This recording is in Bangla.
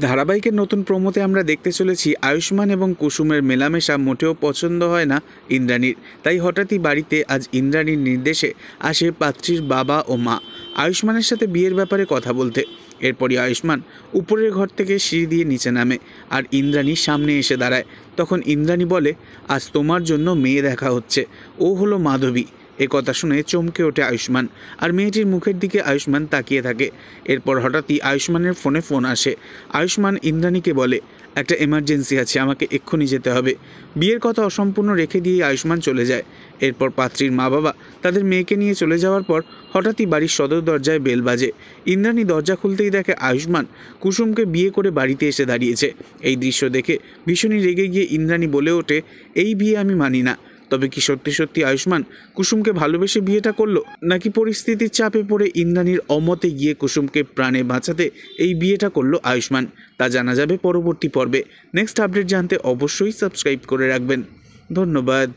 ধারাবাহিকের নতুন প্রোমোতে আমরা দেখতে চলেছি আয়ুষ্মান এবং কুসুমের মেলামেশা মোটেও পছন্দ হয় না ইন্দ্রাণীর। তাই হঠাৎই বাড়িতে আজ ইন্দ্রাণীর নির্দেশে আসে পাত্রীর বাবা ও মা আয়ুষ্মানের সাথে বিয়ের ব্যাপারে কথা বলতে। এরপরই আয়ুষ্মান উপরের ঘর থেকে সিঁড়ি দিয়ে নিচে নামে আর ইন্দ্রাণীর সামনে এসে দাঁড়ায়। তখন ইন্দ্রাণী বলে, আজ তোমার জন্য মেয়ে দেখা হচ্ছে, ও হলো মাধবী। এ কথা শুনে চমকে ওঠে আয়ুষ্মান আর মেয়েটির মুখের দিকে আয়ুষ্মান তাকিয়ে থাকে। এরপর হঠাৎই আয়ুষ্মানের ফোন আসে। আয়ুষ্মান ইন্দ্রাণীকে বলে, একটা এমার্জেন্সি আছে, আমাকে এক্ষুনি যেতে হবে। বিয়ের কথা অসম্পূর্ণ রেখে দিয়ে আয়ুষ্মান চলে যায়। এরপর পাত্রীর মা বাবা তাদের মেয়েকে নিয়ে চলে যাওয়ার পর হঠাৎই বাড়ির সদর দরজায় বেল বাজে। ইন্দ্রাণী দরজা খুলতেই দেখে আয়ুষ্মান কুসুমকে বিয়ে করে বাড়িতে এসে দাঁড়িয়েছে। এই দৃশ্য দেখে ভীষণই রেগে গিয়ে ইন্দ্রাণী বলে ওঠে, এই বিয়ে আমি মানি না। তবে কি সত্যি সত্যি আয়ুষ্মান কুসুমকে ভালোবেসে বিয়েটা করলো, নাকি পরিস্থিতির চাপে পড়ে ইন্দ্রাণীর অমতে গিয়ে কুসুমকে প্রাণে বাঁচাতে এই বিয়েটা করলো আয়ুষ্মান, তা জানা যাবে পরবর্তী পর্বে। নেক্সট আপডেট জানতে অবশ্যই সাবস্ক্রাইব করে রাখবেন। ধন্যবাদ।